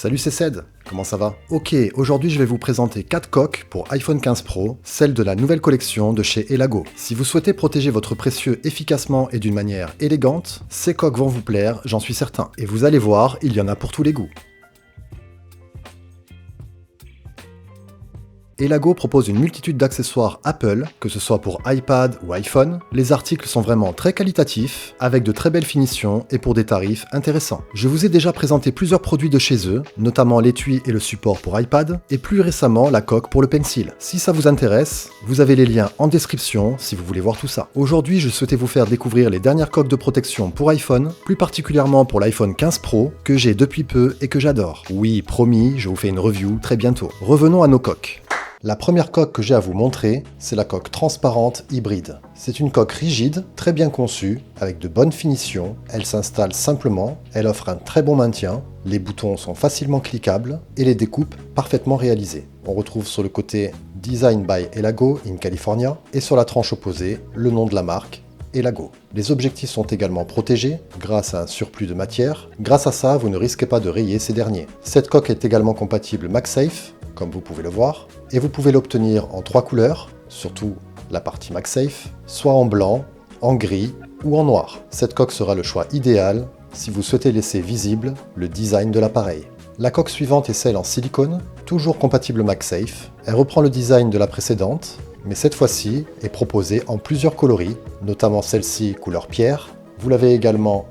Salut, c'est Ced, comment ça va? Ok, aujourd'hui je vais vous présenter 4 coques pour iPhone 15 Pro, celles de la nouvelle collection de chez Elago. Si vous souhaitez protéger votre précieux efficacement et d'une manière élégante, ces coques vont vous plaire, j'en suis certain. Et vous allez voir, il y en a pour tous les goûts. Elago propose une multitude d'accessoires Apple, que ce soit pour iPad ou iPhone. Les articles sont vraiment très qualitatifs, avec de très belles finitions et pour des tarifs intéressants. Je vous ai déjà présenté plusieurs produits de chez eux, notamment l'étui et le support pour iPad, et plus récemment la coque pour le pencil. Si ça vous intéresse, vous avez les liens en description si vous voulez voir tout ça. Aujourd'hui, je souhaitais vous faire découvrir les dernières coques de protection pour iPhone, plus particulièrement pour l'iPhone 15 Pro, que j'ai depuis peu et que j'adore. Oui, promis, je vous fais une review très bientôt. Revenons à nos coques. La première coque que j'ai à vous montrer, c'est la coque transparente hybride. C'est une coque rigide, très bien conçue, avec de bonnes finitions, elle s'installe simplement, elle offre un très bon maintien, les boutons sont facilement cliquables et les découpes parfaitement réalisées. On retrouve sur le côté Design by Elago in California et sur la tranche opposée, le nom de la marque, Elago. Les objectifs sont également protégés grâce à un surplus de matière. Grâce à ça, vous ne risquez pas de rayer ces derniers. Cette coque est également compatible MagSafe, comme vous pouvez le voir, et vous pouvez l'obtenir en 3 couleurs, surtout la partie MagSafe, soit en blanc, en gris ou en noir. Cette coque sera le choix idéal si vous souhaitez laisser visible le design de l'appareil. La coque suivante est celle en silicone, toujours compatible MagSafe. Elle reprend le design de la précédente, mais cette fois-ci est proposée en plusieurs coloris, notamment celle-ci couleur pierre. Vous l'avez également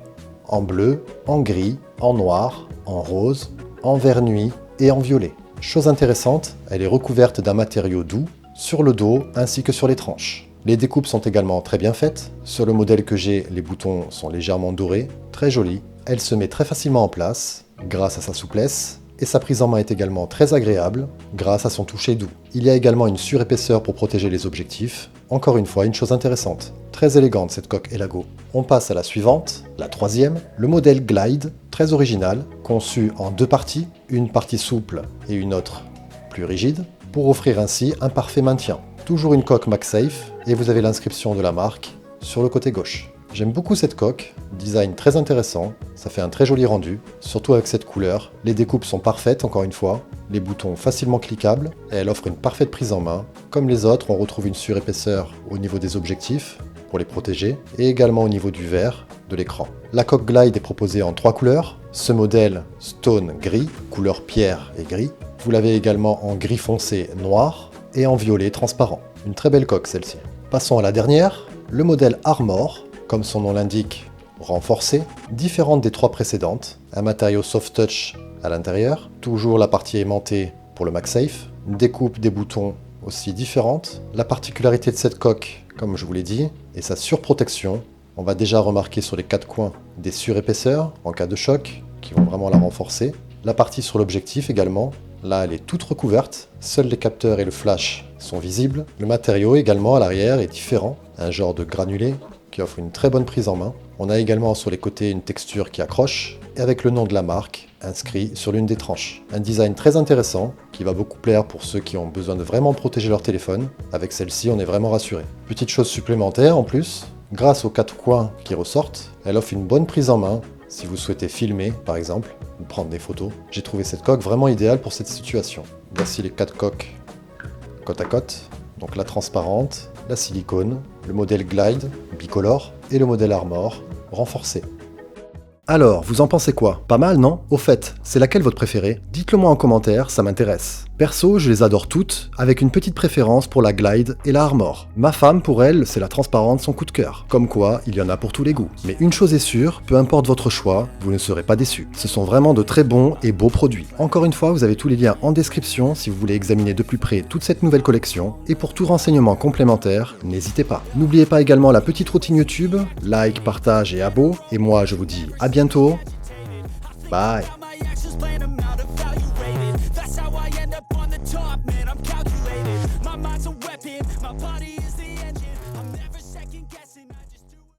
en bleu, en gris, en noir, en rose, en vert nuit et en violet. Chose intéressante, elle est recouverte d'un matériau doux sur le dos ainsi que sur les tranches. Les découpes sont également très bien faites. Sur le modèle que j'ai, les boutons sont légèrement dorés, très jolis. Elle se met très facilement en place grâce à sa souplesse et sa prise en main est également très agréable grâce à son toucher doux. Il y a également une surépaisseur pour protéger les objectifs. Encore une fois, une chose intéressante. Très élégante cette coque Elago. On passe à la suivante, la troisième, le modèle Glide, très original, conçu en 2 parties, une partie souple et une autre plus rigide, pour offrir ainsi un parfait maintien. Toujours une coque MagSafe et vous avez l'inscription de la marque sur le côté gauche. J'aime beaucoup cette coque, design très intéressant, ça fait un très joli rendu, surtout avec cette couleur. Les découpes sont parfaites encore une fois, les boutons facilement cliquables et elle offre une parfaite prise en main. Comme les autres, on retrouve une surépaisseur au niveau des objectifs pour les protéger et également au niveau du verre de l'écran. La coque Glide est proposée en 3 couleurs, ce modèle Stone gris, couleur pierre et gris. Vous l'avez également en gris foncé noir et en violet transparent. Une très belle coque celle-ci. Passons à la dernière, le modèle Armor, comme son nom l'indique, renforcé, différente des 3 précédentes, un matériau soft touch à l'intérieur, toujours la partie aimantée pour le MagSafe, une découpe des boutons aussi différente. La particularité de cette coque, comme je vous l'ai dit, est sa surprotection. On va déjà remarquer sur les 4 coins des surépaisseurs en cas de choc, qui vont vraiment la renforcer. La partie sur l'objectif également, là elle est toute recouverte, seuls les capteurs et le flash sont visibles. Le matériau également à l'arrière est différent, un genre de granulé, qui offre une très bonne prise en main. On a également sur les côtés une texture qui accroche, et avec le nom de la marque inscrit sur l'une des tranches. Un design très intéressant, qui va beaucoup plaire pour ceux qui ont besoin de vraiment protéger leur téléphone. Avec celle-ci, on est vraiment rassuré. Petite chose supplémentaire en plus, grâce aux 4 coins qui ressortent, elle offre une bonne prise en main, si vous souhaitez filmer par exemple, ou prendre des photos. J'ai trouvé cette coque vraiment idéale pour cette situation. Voici les 4 coques côte à côte, donc la transparente, la silicone, le modèle Glide, bicolore, et le modèle Armor, renforcé. Alors, vous en pensez quoi? Pas mal, non? Au fait, c'est laquelle votre préférée? Dites-le moi en commentaire, ça m'intéresse. Perso, je les adore toutes, avec une petite préférence pour la Glide et la Armor. Ma femme, pour elle, c'est la transparente son coup de cœur. Comme quoi, il y en a pour tous les goûts. Mais une chose est sûre, peu importe votre choix, vous ne serez pas déçus. Ce sont vraiment de très bons et beaux produits. Encore une fois, vous avez tous les liens en description si vous voulez examiner de plus près toute cette nouvelle collection. Et pour tout renseignement complémentaire, n'hésitez pas. N'oubliez pas également la petite routine YouTube, like, partage et abo. Et moi, je vous dis à bientôt. Bye. Top, man, I'm calculated. My mind's a weapon, my body is